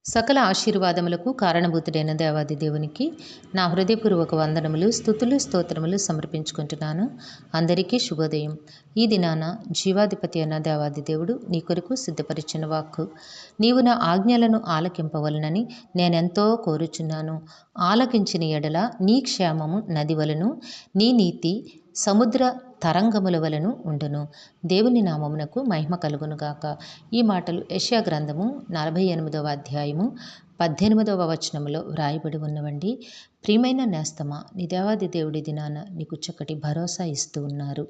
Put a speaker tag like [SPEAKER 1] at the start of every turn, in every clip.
[SPEAKER 1] సకల ఆశీర్వాదములకు కారణభూతుడైన దేవాది దేవునికి నా హృదయపూర్వక వందనములు, స్తుతులు, స్తోత్రములు సమర్పించుకుంటున్నాను. అందరికీ శుభోదయం. ఈ దినాన జీవాధిపతి అయిన దేవాది దేవుడు నీ కొరకు సిద్ధపరిచిన వాక్కు, నీవు నా ఆజ్ఞలను ఆలకింపవలనని నేనెంతో కోరుచున్నాను. ఆలకించిన ఎడల నీ క్షేమము నది వలెను, నీ నీతి సముద్ర తరంగముల వలెను ఉండును. దేవుని నామమునకు మహిమ కలుగునుగాక. ఈ మాటలు యెషయా గ్రంథము 48వ అధ్యాయము 18వ వచనములో వ్రాయబడి ఉన్నవండి. ప్రియమైన నేస్తమా, నీ దేవాది దేవుడి దినాన నీకు చక్కటి భరోసా ఇస్తూ ఉన్నారు.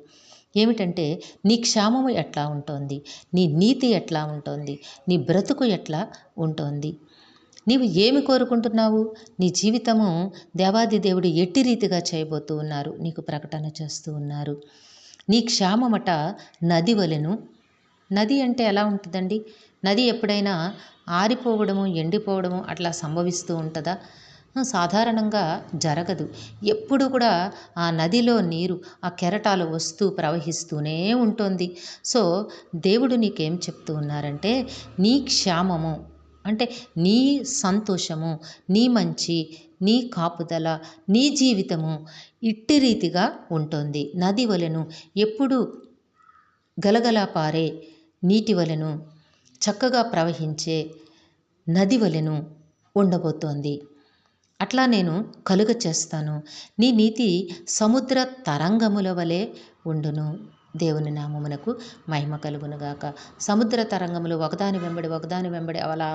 [SPEAKER 1] ఏమిటంటే, నీ క్షేమము ఎట్లా ఉంటుంది, నీ నీతి ఎట్లా ఉంటుంది, నీ బ్రతుకు ఎట్లా ఉంటుంది, నీవు ఏమి కోరుకుంటున్నావు, నీ జీవితము దేవాది దేవుడు ఎట్టి రీతిగా చేయబోతూ ఉన్నారు నీకు ప్రకటన చేస్తూ ఉన్నారు. నీ క్షేమమట నది వలెను. నది అంటే ఎలా ఉంటుందండి? నది ఎప్పుడైనా ఆరిపోవడము, ఎండిపోవడము అట్లా సంభవిస్తూ ఉంటుందా? సాధారణంగా జరగదు. ఎప్పుడు కూడా ఆ నదిలో నీరు, ఆ కెరటాలు వస్తూ ప్రవహిస్తూనే ఉంటుంది. సో దేవుడు నీకేం చెప్తూ ఉన్నారంటే, నీ క్షేమము అంటే నీ సంతోషము, నీ మంచి, నీ కాపుదల, నీ జీవితము ఇట్టి రీతిగా ఉంటుంది. నది వలెను, ఎప్పుడు గలగలా పారే నీటి వలెను, చక్కగా ప్రవహించే నది వలెను ఉండబోతోంది. అట్లా నేను కలుగ చేస్తాను. నీ నీతి సముద్ర తరంగముల వలె ఉండును. దేవుని నామమునకు మహిమ కలుగునుగాక. సముద్ర తరంగములు ఒకదాని వెంబడి అలా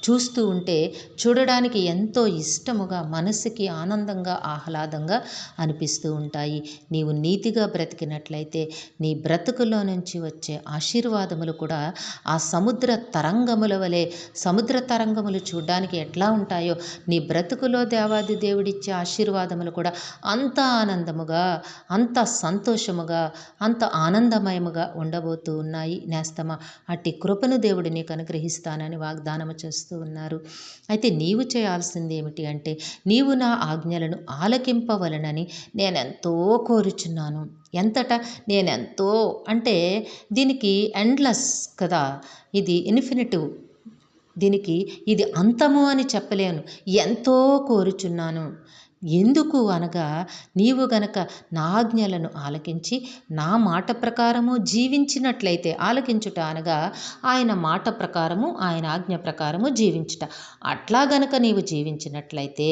[SPEAKER 1] చూస్తూ ఉంటే చూడడానికి ఎంతో ఇష్టముగా, మనసుకి ఆనందంగా, ఆహ్లాదంగా అనిపిస్తూ ఉంటాయి. నీవు నీతిగా బ్రతికినట్లయితే నీ బ్రతుకులో నుంచి వచ్చే ఆశీర్వాదములు కూడా ఆ సముద్ర తరంగముల వలె, సముద్ర తరంగములు చూడడానికి ఎట్లా ఉంటాయో నీ బ్రతుకులో దేవాది దేవుడిచ్చే ఆశీర్వాదములు కూడా అంత ఆనందముగా, అంత సంతోషముగా, అంత ఆనందమయముగా ఉండబోతూ ఉన్నాయి. నేస్తమా, అట్టి కృపను దేవుడు నీకు అనుగ్రహిస్తానని వాగ్దానము చేస్తూ ఉన్నారు. అయితే నీవు చేయాల్సింది ఏమిటి అంటే, నీవు నా ఆజ్ఞలను ఆలకింపవలనని నేనెంతో కోరుచున్నాను. ఎంతట? నేనెంతో అంటే దీనికి ఎండ్లెస్ కదా, ఇది ఇన్ఫినిటివ్. దీనికి ఇది అంతము అని చెప్పలేను. ఎంతో కోరుచున్నాను. ఎందుకు అనగా, నీవు గనక నా ఆజ్ఞలను ఆలకించి నా మాట ప్రకారము జీవించినట్లయితే, ఆలకించుట అనగా ఆయన మాట ప్రకారము, ఆయన ఆజ్ఞ ప్రకారము జీవించుట. అట్లా గనక నీవు జీవించినట్లయితే,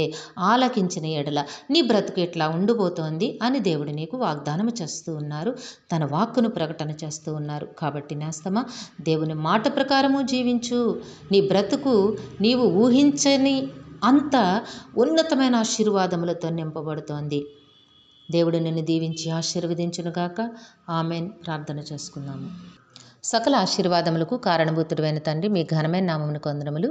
[SPEAKER 1] ఆలకించిన ఎడల నీ బ్రతుకు ఎట్లా ఉండిపోతోంది అని దేవుడు నీకు వాగ్దానం చేస్తూ ఉన్నారు. తన వాక్కును ప్రకటన చేస్తూ ఉన్నారు. కాబట్టి నేస్తమా, దేవుని మాట ప్రకారము జీవించు. నీ బ్రతుకు నీవు ఊహించని అంత ఉన్నతమైన ఆశీర్వాదములతో నింపబడుతోంది. దేవుడు నిన్ను దీవించి ఆశీర్వదించునుగాక. ఆమెన్. ప్రార్థన చేసుకుందాము. సకల ఆశీర్వాదములకు కారణభూతుడైన తండ్రి, మీ ఘనమైన నామమునకు వందనములు.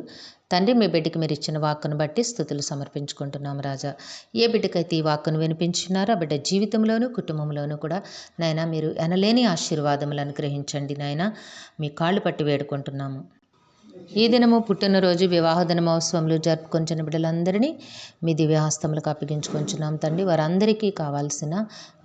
[SPEAKER 1] తండ్రి, మీ బిడ్డకి మీరు ఇచ్చిన వాక్కును బట్టి స్తుతులు సమర్పించుకుంటున్నాము రాజా. ఏ బిడ్డకైతే ఈ వాక్కును వినిపించినారో ఆ బిడ్డ జీవితంలోనూ, కుటుంబంలోనూ కూడా నాయన మీరు ఎనలేని ఆశీర్వాదములు అనుగ్రహించండి నాయన. మీ కాళ్ళు పట్టి వేడుకుంటున్నాము. ఈ దినము పుట్టినరోజు, వివాహ దినమోత్సవములు జరుపుకొంచిన బిడ్డలందరినీ మీ దివ్యహస్తములకు అప్పగించుకొంచున్నాం తండ్రి. వారందరికీ కావాల్సిన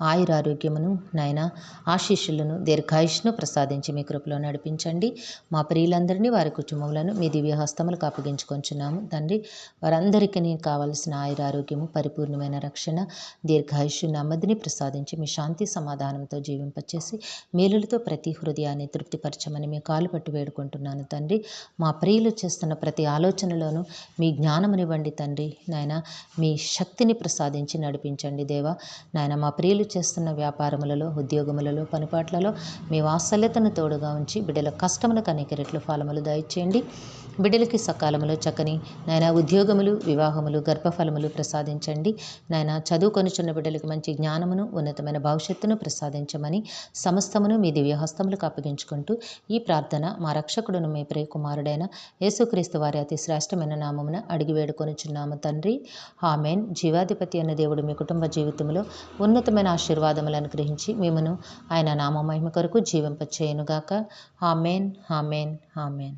[SPEAKER 1] ఆయురారోగ్యమును నాయన, ఆశీస్సులను, దీర్ఘాయుష్ను ప్రసాదించి మీ కృపలో నడిపించండి. మా ప్రియులందరినీ, వారి కుటుంబములను మీ దివ్యహస్తములకు అప్పగించుకొంచున్నాము తండ్రి. వారందరికీ కావాల్సిన ఆయురారోగ్యము, పరిపూర్ణమైన రక్షణ, దీర్ఘాయుష్షు, నెమ్మదిని ప్రసాదించి మీ శాంతి సమాధానంతో జీవింపచేసి మేలులతో ప్రతి హృదయాన్ని తృప్తిపరచమని మీ కాలు పట్టి వేడుకుంటున్నాను తండ్రి. మా ప్రియులు చేస్తున్న ప్రతి ఆలోచనలోనూ మీ జ్ఞానమునివ్వండి తండ్రి నాయన. మీ శక్తిని ప్రసాదించి నడిపించండి దేవా నాయన. మా ప్రియులు చేస్తున్న వ్యాపారములలో, ఉద్యోగములలో, పనిపాట్లలో మీ వాత్సల్యతను తోడుగా ఉంచి బిడ్డల కష్టములకు అనేక రెట్లు ఫలములు దయచేయండి. బిడ్డలకి సకాలములో చక్కని నాయన ఉద్యోగములు, వివాహములు, గర్భఫలములు ప్రసాదించండి నాయన. చదువుకొనిచున్న బిడ్డలకు మంచి జ్ఞానమును, ఉన్నతమైన భవిష్యత్తును ప్రసాదించమని సమస్తమును మీ దివ్యహస్తములకు అప్పగించుకుంటూ ఈ ప్రార్థన మా రక్షకుడును మీ ప్రియకుమారుడైన యేసుక్రీస్తు వారి అతి శ్రేష్టమైన నామమున అడిగి వేడుకొనుచున్నాము తండ్రి. ఆమెన్. జీవాధిపతి అన్న దేవుడు మీ కుటుంబ జీవితంలో ఉన్నతమైన ఆశీర్వాదములను అనుగ్రహించి మిమ్మును ఆయన నామ మహిమ కొరకు జీవింపచేయునుగాక. Amen, amen, amen.